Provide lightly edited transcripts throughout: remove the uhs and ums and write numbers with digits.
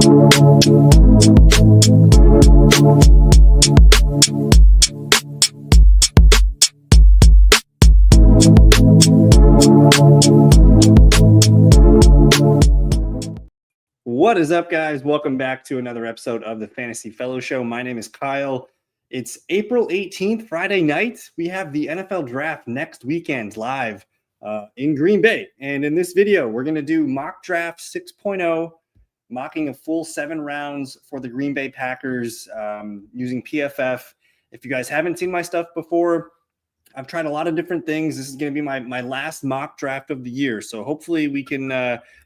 What is up, guys? Welcome back to another episode of the Fantasy Fellow Show. My name is Kyle. It's April 18th, Friday night. We have the NFL Draft next weekend live in Green Bay. And in this video, we're going to do mock draft 6.0, mocking a full 7 rounds for the Green Bay Packers using PFF. If you guys haven't seen my stuff before, I've tried a lot of different things. This is going to be my last mock draft of the year. So hopefully we can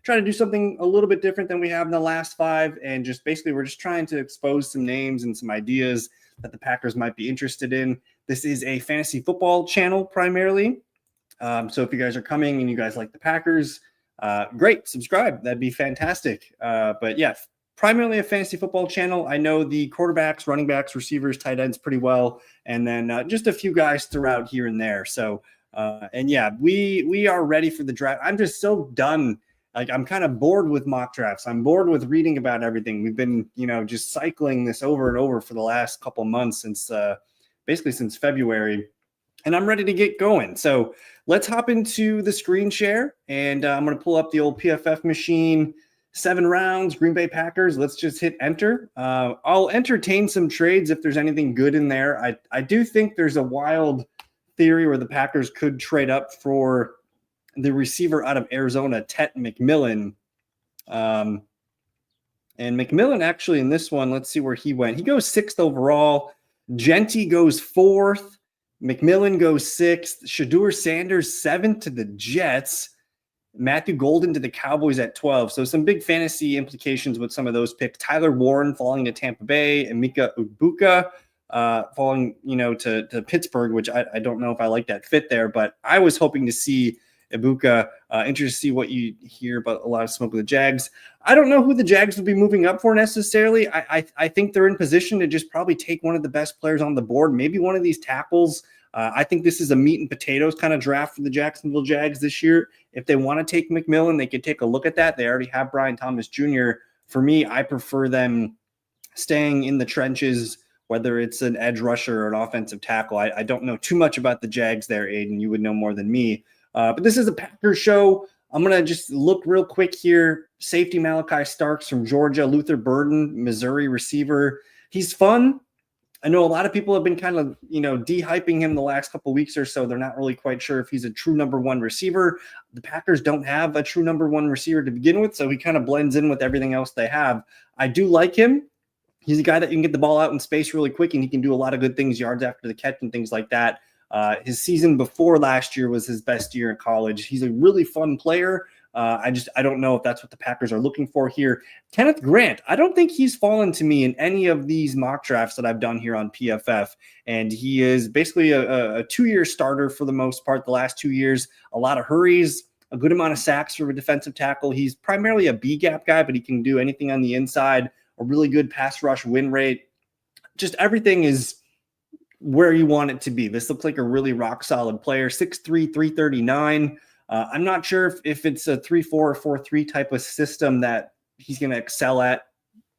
try to do something a little bit different than we have in the last 5. And just basically, we're just trying to expose some names and some ideas that the Packers might be interested in. This is a fantasy football channel primarily. So if you guys are coming and you guys like the Packers, great, subscribe. That'd be fantastic. But yeah, primarily a fantasy football channel. I know the quarterbacks, running backs, receivers, tight ends pretty well, and then just a few guys throughout here and there. So, and yeah, we are ready for the draft. I'm just so done. Like, I'm kind of bored with mock drafts. I'm bored with reading about everything. We've been, just cycling this over and over for the last couple months since basically since February, and I'm ready to get going. So let's hop into the screen share, and I'm going to pull up the old PFF machine. 7 rounds, Green Bay Packers. Let's just hit enter. I'll entertain some trades if there's anything good in there. I do think there's a wild theory where the Packers could trade up for the receiver out of Arizona, Tet McMillan. And McMillan actually in this one, let's see where he went. He goes 6th overall. Genty goes 4th. McMillan goes 6th. Shedeur Sanders 7th to the Jets. Matthew Golden to the Cowboys at 12. So some big fantasy implications with some of those picks. Tyler Warren falling to Tampa Bay, and Emeka Egbuka falling, to Pittsburgh, which I don't know if I like that fit there, but I was hoping to see Egbuka. Interested to see what you hear about a lot of smoke with the Jags. I don't know who the Jags would be moving up for necessarily. I think they're in position to just probably take one of the best players on the board, maybe one of these tackles. I think this is a meat and potatoes kind of draft for the Jacksonville Jags this year. If they want to take McMillan, they could take a look at that. They already have Brian Thomas Jr. For me, I prefer them staying in the trenches, whether it's an edge rusher or an offensive tackle. I don't know too much about the Jags there, Aiden. You would know more than me. But this is a Packers show. I'm going to just look real quick here. Safety Malachi Starks from Georgia. Luther Burden, Missouri receiver. He's fun. I know a lot of people have been kind of, de-hyping him the last couple of weeks or so. They're not really quite sure if he's a true number 1 receiver. The Packers don't have a true number 1 receiver to begin with, so he kind of blends in with everything else they have. I do like him. He's a guy that you can get the ball out in space really quick, and he can do a lot of good things, yards after the catch and things like that. His season before last year was his best year in college. He's a really fun player. I don't know if that's what the Packers are looking for here. Kenneth Grant, I don't think he's fallen to me in any of these mock drafts that I've done here on PFF. And he is basically a 2-year starter for the most part, the last 2 years. A lot of hurries, a good amount of sacks for a defensive tackle. He's primarily a B-gap guy, but he can do anything on the inside, a really good pass rush win rate. Just everything is where you want it to be. This looks like a really rock-solid player, 6'3", 339. I'm not sure if it's a 3-4 or 4-3 type of system that he's going to excel at.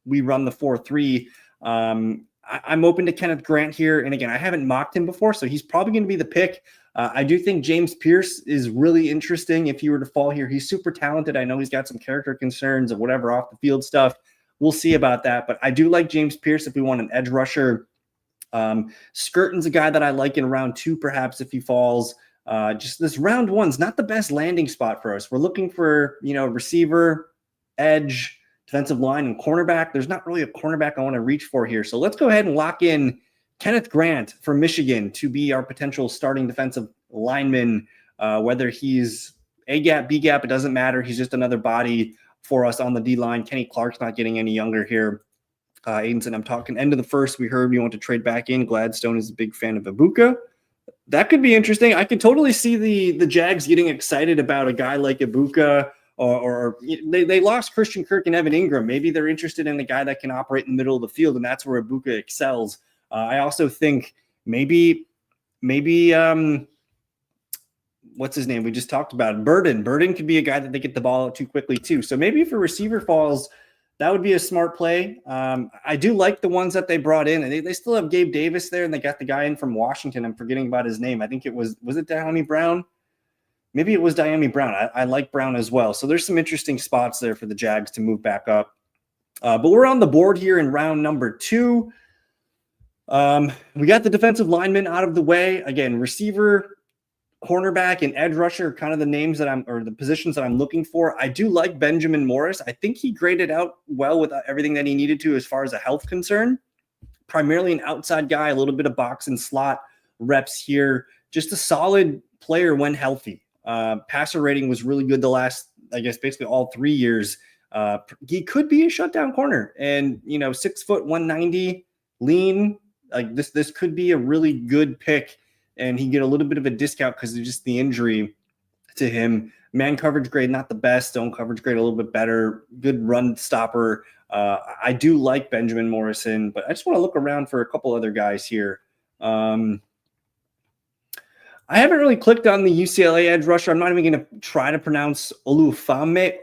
We run the 4-3. I'm open to Kenneth Grant here. And again, I haven't mocked him before, so he's probably going to be the pick. I do think James Pierce is really interesting if he were to fall here. He's super talented. I know he's got some character concerns of whatever off the field stuff. We'll see about that. But I do like James Pierce if we want an edge rusher. Skirton's a guy that I like in round 2, perhaps if he falls. Just this round 1's not the best landing spot for us. We're looking for, receiver, edge, defensive line, and cornerback. There's not really a cornerback I want to reach for here. So let's go ahead and lock in Kenneth Grant from Michigan to be our potential starting defensive lineman. Whether he's A-gap, B-gap, it doesn't matter. He's just another body for us on the D-line. Kenny Clark's not getting any younger here. Aiden said, I'm talking end of the first. We heard we want to trade back in. Gladstone is a big fan of Egbuka. That could be interesting. I could totally see the Jags getting excited about a guy like Egbuka, or they lost Christian Kirk and Evan Ingram. Maybe they're interested in a guy that can operate in the middle of the field, and that's where Egbuka excels. I also think maybe what's his name? We just talked about Burden. Burden could be a guy that they get the ball out too quickly too. So maybe if a receiver falls, that would be a smart play. I do like the ones that they brought in, and they still have Gabe Davis there, and they got the guy in from Washington. I'm forgetting about his name. I think it was it Dyami Brown? Maybe it was Dyami Brown. I like Brown as well. So there's some interesting spots there for the Jags to move back up. But we're on the board here in round number 2. We got the defensive lineman out of the way. Again, receiver, cornerback, and edge rusher are kind of the names that the positions that I'm looking for. I do like Benjamin Morris. I think he graded out well with everything that he needed to as far as a health concern. Primarily an outside guy, a little bit of box and slot reps here. Just a solid player when healthy. Passer rating was really good the last, I guess, basically all 3 years. He could be a shutdown corner, and 6 foot 190, lean. Like this could be a really good pick, and he get a little bit of a discount because of just the injury to him. Man coverage grade, not the best. Zone coverage grade, a little bit better. Good run stopper. I do like Benjamin Morrison, but I just want to look around for a couple other guys here. I haven't really clicked on the UCLA edge rusher. I'm not even going to try to pronounce Oluwafemi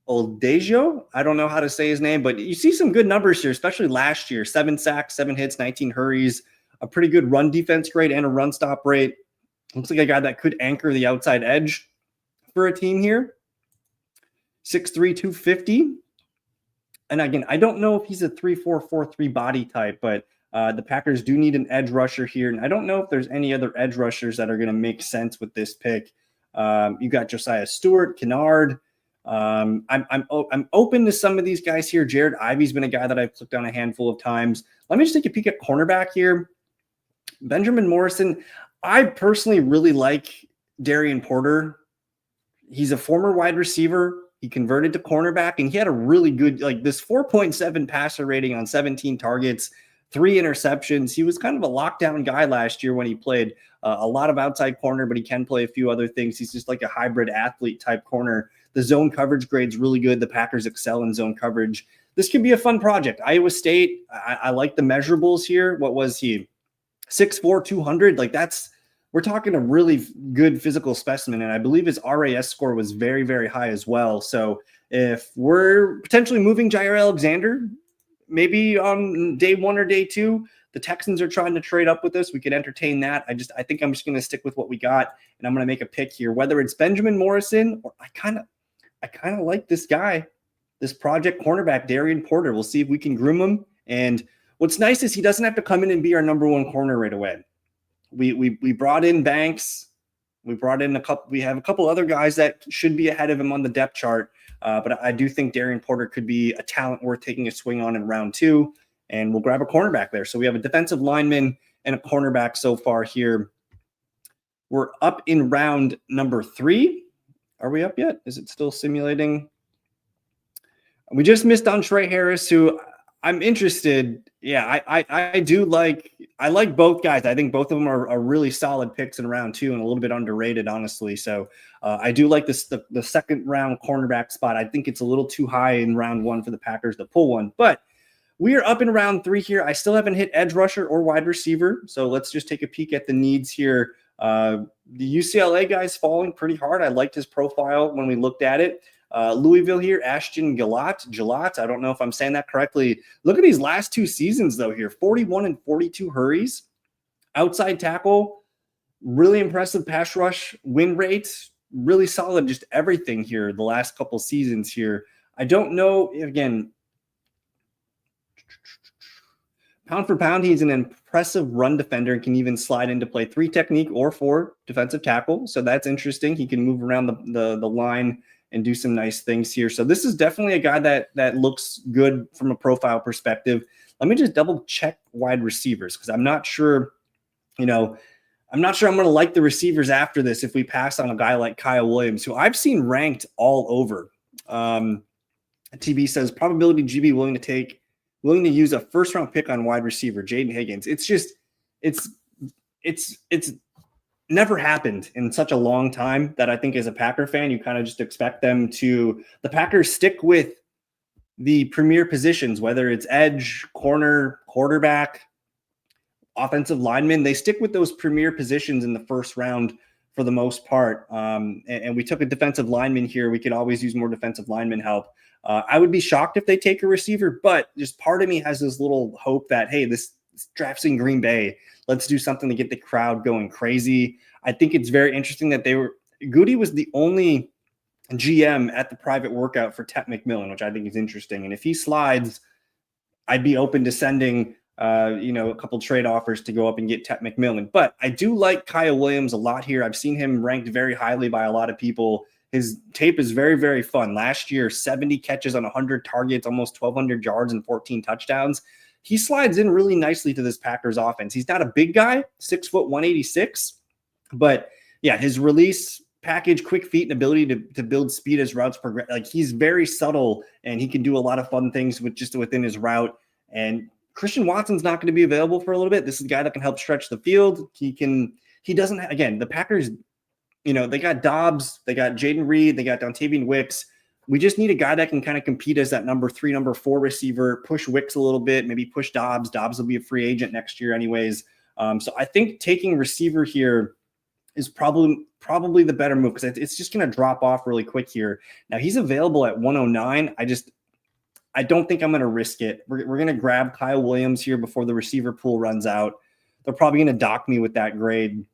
Oldejo. I don't know how to say his name, but you see some good numbers here, especially last year. 7 sacks, 7 hits, 19 hurries, a pretty good run defense grade and a run stop rate. Looks like a guy that could anchor the outside edge for a team here. 6'3", 250. And again, I don't know if he's a 3-4-4-3 body type, but the Packers do need an edge rusher here. And I don't know if there's any other edge rushers that are going to make sense with this pick. You got Josiah Stewart, Kennard. I'm open to some of these guys here. Jared Ivey's been a guy that I've clicked on a handful of times. Let me just take a peek at cornerback here. Benjamin Morrison. I personally really like Darian Porter. He's a former wide receiver. He converted to cornerback, and he had a really good, this 4.7 passer rating on 17 targets, 3 interceptions. He was kind of a lockdown guy last year when he played a lot of outside corner, but he can play a few other things. He's just like a hybrid athlete type corner. The zone coverage grade's really good. The Packers excel in zone coverage. This could be a fun project. Iowa State, I like the measurables here. What was he? 6'4", 200. We're talking a really good physical specimen, and I believe his RAS score was very, very high as well. So if we're potentially moving Jair Alexander, maybe on day 1 or day 2, the Texans are trying to trade up with us, we could entertain that. I think I'm just going to stick with what we got, and I'm going to make a pick here. Whether it's Benjamin Morrison or I kind of like this guy, this project cornerback, Darian Porter. We'll see if we can groom him. And what's nice is he doesn't have to come in and be our number 1 corner right away. We brought in Banks. We brought in we have a couple other guys that should be ahead of him on the depth chart. But I do think Darian Porter could be a talent worth taking a swing on in round 2, and we'll grab a cornerback there. So we have a defensive lineman and a cornerback so far here. We're up in round number 3. Are we up yet? Is it still simulating? We just missed on Trey Harris, who I'm interested. Yeah, I like both guys. I think both of them are really solid picks in round 2 and a little bit underrated, honestly. So I do like this the second round cornerback spot. I think it's a little too high in round 1 for the Packers to pull one. But we are up in round 3 here. I still haven't hit edge rusher or wide receiver. So let's just take a peek at the needs here. The UCLA guy's falling pretty hard. I liked his profile when we looked at it. Louisville here, Ashton Gillott. I don't know if I'm saying that correctly. Look at these last 2 seasons, though, here. 41 and 42 hurries. Outside tackle, really impressive pass rush, win rate, really solid, just everything here the last couple seasons here. I don't know, again, pound for pound, he's an impressive run defender and can even slide into play 3 technique or 4 defensive tackle. So that's interesting. He can move around the line and do some nice things here. So this is definitely a guy that looks good from a profile perspective. Let me just double check wide receivers, because I'm not sure, I'm not sure I'm going to like the receivers after this if we pass on a guy like Kyle Williams, who I've seen ranked all over. TB says probability GB willing to use a first round pick on wide receiver, Jaden Higgins. It's never happened in such a long time that I think as a Packer fan, you kind of just expect the Packers stick with the premier positions, whether it's edge, corner, quarterback, offensive lineman. They stick with those premier positions in the first round for the most part. And we took a defensive lineman here. We could always use more defensive lineman help. I would be shocked if they take a receiver, but just part of me has this little hope that, hey, this draft's in Green Bay. Let's do something to get the crowd going crazy. I think it's very interesting that Goody was the only GM at the private workout for Tet McMillan, which I think is interesting. And if he slides, I'd be open to sending a couple trade offers to go up and get Tet McMillan. But I do like Kyle Williams a lot here. I've seen him ranked very highly by a lot of people. His tape is very, very fun. Last year, 70 catches on 100 targets, almost 1,200 yards and 14 touchdowns. He slides in really nicely to this Packers offense. He's not a big guy, 6 foot 186, but yeah, his release package, quick feet, and ability to build speed as routes progress. Like, he's very subtle, and he can do a lot of fun things within his route. And Christian Watson's not going to be available for a little bit. This is a guy that can help stretch the field. The Packers, they got Dobbs, they got Jaden Reed, they got Dontavian Wicks. We just need a guy that can kind of compete as that number 3, number 4 receiver, push Wicks a little bit, maybe push Dobbs. Dobbs will be a free agent next year anyways. So I think taking receiver here is probably the better move, because it's just going to drop off really quick here. Now, he's available at 109. I don't think I'm going to risk it. We're going to grab Kyle Williams here before the receiver pool runs out. They're probably going to dock me with that grade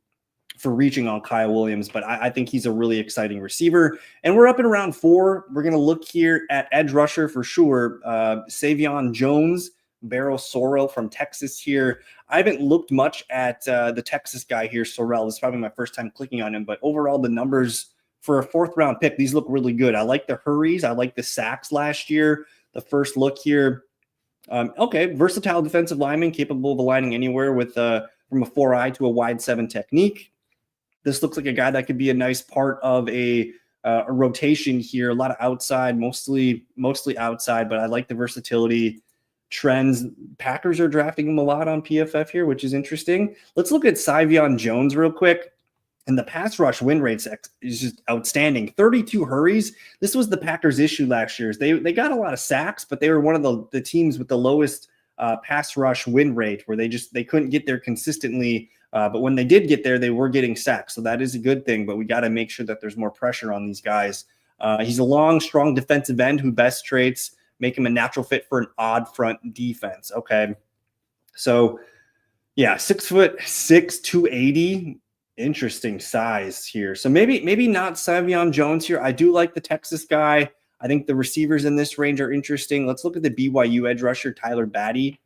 for reaching on Kyle Williams, but I think he's a really exciting receiver. And we're up in round 4. We're going to look here at edge rusher for sure. Savion Jones, Barrow Sorrell from Texas here. I haven't looked much at the Texas guy here, Sorrell. This is probably my first time clicking on him, but overall the numbers for a 4th round pick, these look really good. I like the hurries. I like the sacks last year. The first look here. Versatile defensive lineman, capable of aligning anywhere with from a 4-eye to a wide 7 technique. This looks like a guy that could be a nice part of a rotation here. A lot of outside, mostly outside, but I like the versatility trends. Packers are drafting him a lot on PFF here, which is interesting. Let's look at Savion Jones real quick. And the pass rush win rate is just outstanding. 32 hurries. This was the Packers' issue last year. They got a lot of sacks, but they were one of the teams with the lowest pass rush win rate, where they couldn't get there consistently. But when they did get there, they were getting sacks. So that is a good thing, but we got to make sure that there's more pressure on these guys. He's a long, strong defensive end who best traits make him a natural fit for an odd front defense. Okay. So yeah, 6'6", 280. Interesting size here. So maybe not Savion Jones here. I do like the Texas guy. I think the receivers in this range are interesting. Let's look at the BYU edge rusher, Tyler Batty.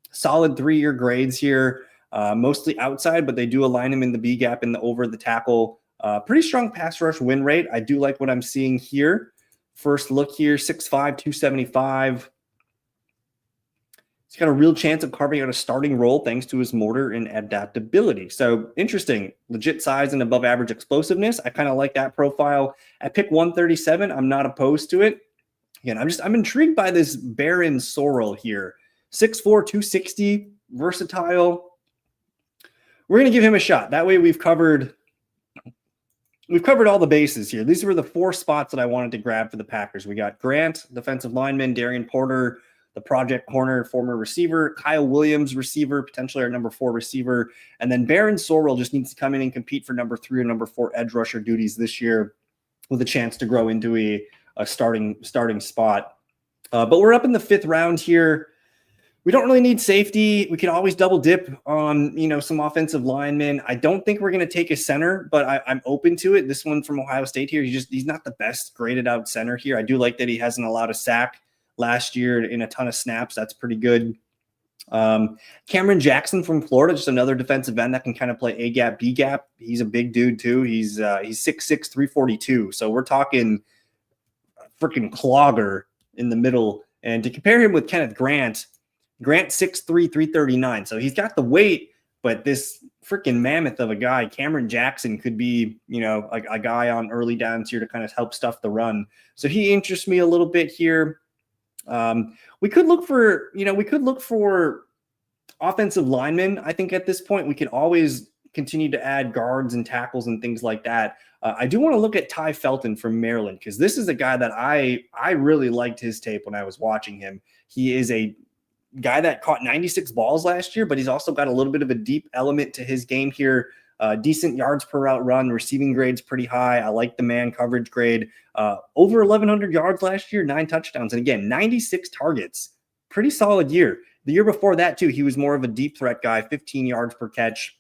Solid 3-year grades here, mostly outside, but they do align him in the B gap and the over the tackle. Pretty strong pass rush win rate. I do like what I'm seeing here. First look here, 6'5", 275. He's got a real chance of carving out a starting role thanks to his motor and adaptability. So interesting, legit size and above average explosiveness. I kind of like that profile. At pick 137, I'm not opposed to it. Again, I'm intrigued by this Barron Sorrell here. 6'4", 260, versatile. We're going to give him a shot. That way we've covered all the bases here. These were the 4 spots that I wanted to grab for the Packers. We got Grant, defensive lineman, Darian Porter, the project corner, former receiver, Kyle Williams, receiver, potentially our number 4 receiver. And then Barron Sorrell just needs to come in and compete for number 3 or number 4 edge rusher duties this year with a chance to grow into a starting spot. But we're up in the 5th round here. We don't really need safety. We can always double dip on, some offensive linemen. I don't think we're going to take a center, but I'm open to it. This one from Ohio State here, he's not the best graded out center here. I do like that he hasn't allowed a sack last year in a ton of snaps. That's pretty good. Cameron Jackson from Florida, just another defensive end that can kind of play A gap, B gap. He's a big dude too. He's 6'6", 342. So we're talking freaking clogger in the middle. And to compare him with Kenneth Grant 6'3", 339. So he's got the weight, but this freaking mammoth of a guy, Cameron Jackson, could be, a guy on early downs here to kind of help stuff the run. So he interests me a little bit here. We could look for offensive linemen. I think at this point we can always continue to add guards and tackles and things like that. I do want to look at Ty Felton from Maryland, because this is a guy that I really liked his tape when I was watching him. He is a guy that caught 96 balls last year, but he's also got a little bit of a deep element to his game here. Decent yards per route run, receiving grade's pretty high. I like the man coverage grade. Over 1,100 yards last year, 9 touchdowns. And again, 96 targets. Pretty solid year. The year before that, too, he was more of a deep threat guy, 15 yards per catch.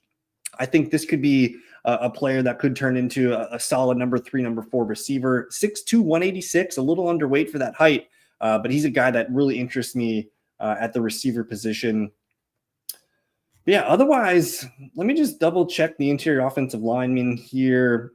I think this could be a player that could turn into a solid number 3, number 4 receiver. 6'2", 186, a little underweight for that height, but he's a guy that really interests me at the receiver position. But yeah, otherwise, let me just double check the interior offensive lineman here.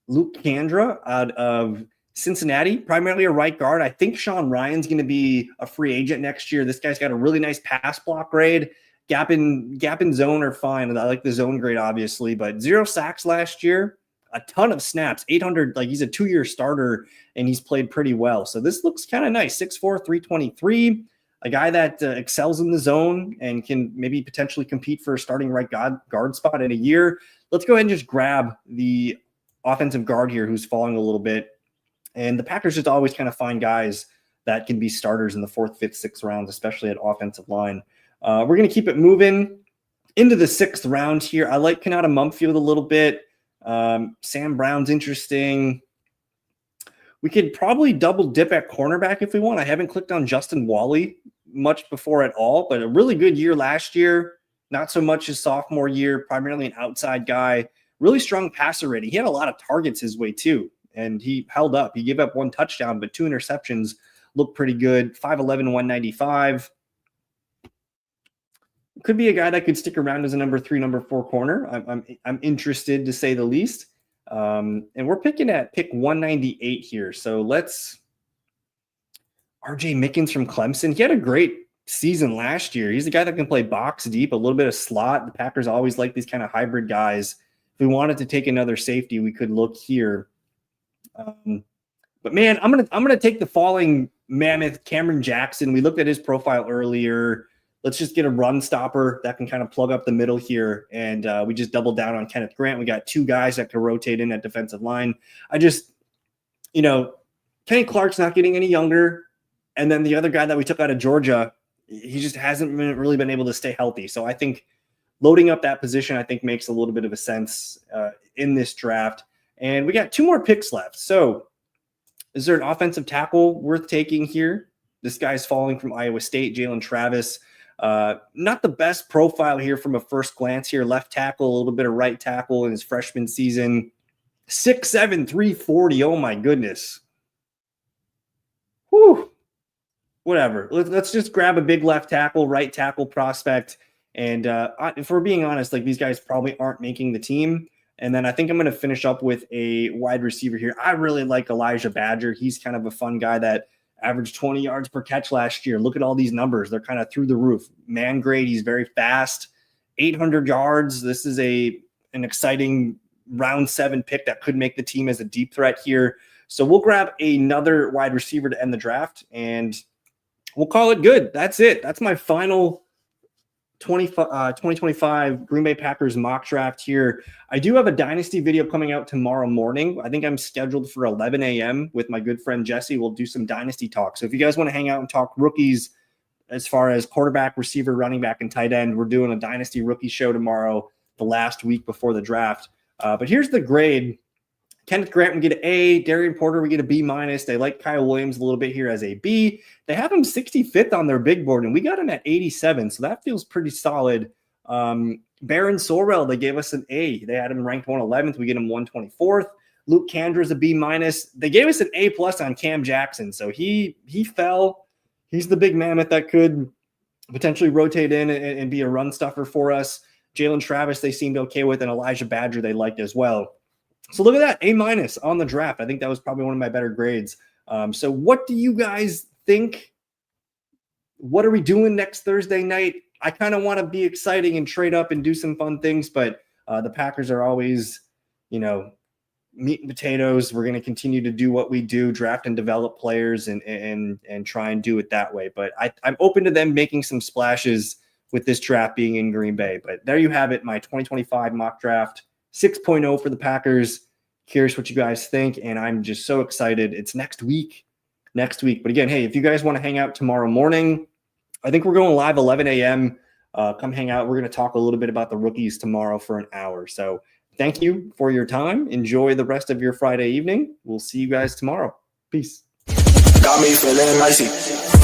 Luke Kandra out of Cincinnati, primarily a right guard. I think Sean Ryan's going to be a free agent next year. This guy's got a really nice pass block grade. Gap in zone are fine. I like the zone grade, obviously, but 0 sacks last year, a ton of snaps, 800. Like, he's a 2-year starter, and he's played pretty well. So this looks kind of nice. 6'4", 323. A guy that excels in the zone and can maybe potentially compete for a starting right guard spot in a year. Let's go ahead and just grab the offensive guard here who's falling a little bit. And the Packers just always kind of find guys that can be starters in the 4th, 5th, 6th rounds, especially at offensive line. We're going to keep it moving into the 6th round here. I like Kanata Mumfield a little bit. Sam Brown's interesting. We could probably double dip at cornerback if we want. I haven't clicked on Justin Wally much before at all, but a really good year last year. Not so much his sophomore year, primarily an outside guy. Really strong passer rating. He had a lot of targets his way too, and he held up. He gave up 1 touchdown, but 2 interceptions. Looked pretty good. 5'11", 195. Could be a guy that could stick around as a number 3, number 4 corner. I'm interested, to say the least. And we're picking at pick 198 here. So let's RJ Mickens from Clemson. He had a great season last year. He's a guy that can play box deep, a little bit of slot. The Packers always like these kind of hybrid guys. If we wanted to take another safety, we could look here. But man, I'm gonna take the falling mammoth, Cameron Jackson. We looked at his profile earlier. Let's just get a run stopper that can kind of plug up the middle here. And we just doubled down on Kenneth Grant. We got 2 guys that can rotate in at defensive line. Kenny Clark's not getting any younger. And then the other guy that we took out of Georgia, he just hasn't really been able to stay healthy. So I think loading up that position, I think, makes a little bit of a sense in this draft. And we got 2 more picks left. So is there an offensive tackle worth taking here? This guy's falling from Iowa State, Jalen Travis. Not the best profile here from a first glance here. Left tackle, a little bit of right tackle in his freshman season. 6'7", 340. Oh, my goodness. Whew. Whatever. Let's just grab a big left tackle, right tackle prospect. And if we're being honest, like, these guys probably aren't making the team. And then I think I'm going to finish up with a wide receiver here. I really like Elijah Badger. He's kind of a fun guy that averaged 20 yards per catch last year. Look at all these numbers. They're kind of through the roof. Man grade, he's very fast. 800 yards. This is an exciting round 7 pick that could make the team as a deep threat here. So we'll grab another wide receiver to end the draft, and we'll call it good. That's it. That's my final 2025 Green Bay Packers mock draft here. I do have a dynasty video coming out tomorrow morning. I think I'm scheduled for 11 a.m. with my good friend Jesse. We'll do some dynasty talk. So if you guys want to hang out and talk rookies as far as quarterback, receiver, running back, and tight end, we're doing a dynasty rookie show tomorrow, the last week before the draft. But here's the grade. Kenneth Grant, we get an A. Darian Porter, we get a B-. They like Kyle Williams a little bit here as a B. They have him 65th on their big board, and we got him at 87, so that feels pretty solid. Baron Sorrell, they gave us an A. They had him ranked 111th. We get him 124th. Luke Kandra is a B-. They gave us an A+ on Cam Jackson, so he fell. He's the big mammoth that could potentially rotate in and be a run stuffer for us. Jalen Travis, they seemed okay with, and Elijah Badger they liked as well. So look at that, A- on the draft. I think that was probably one of my better grades. So what do you guys think? What are we doing next Thursday night? I kind of want to be exciting and trade up and do some fun things, but the Packers are always, meat and potatoes. We're going to continue to do what we do, draft and develop players and try and do it that way. But I'm open to them making some splashes with this draft being in Green Bay. But there you have it, my 2025 mock draft. 6.0 for the Packers. Curious what you guys think, and I'm just so excited. It's next week. But again, hey, if you guys want to hang out tomorrow morning, I think we're going live 11 a.m. Come hang out. We're going to talk a little bit about the rookies tomorrow for an hour. So thank you for your time. Enjoy the rest of your Friday evening. We'll see you guys tomorrow. Peace. Got me feeling icy.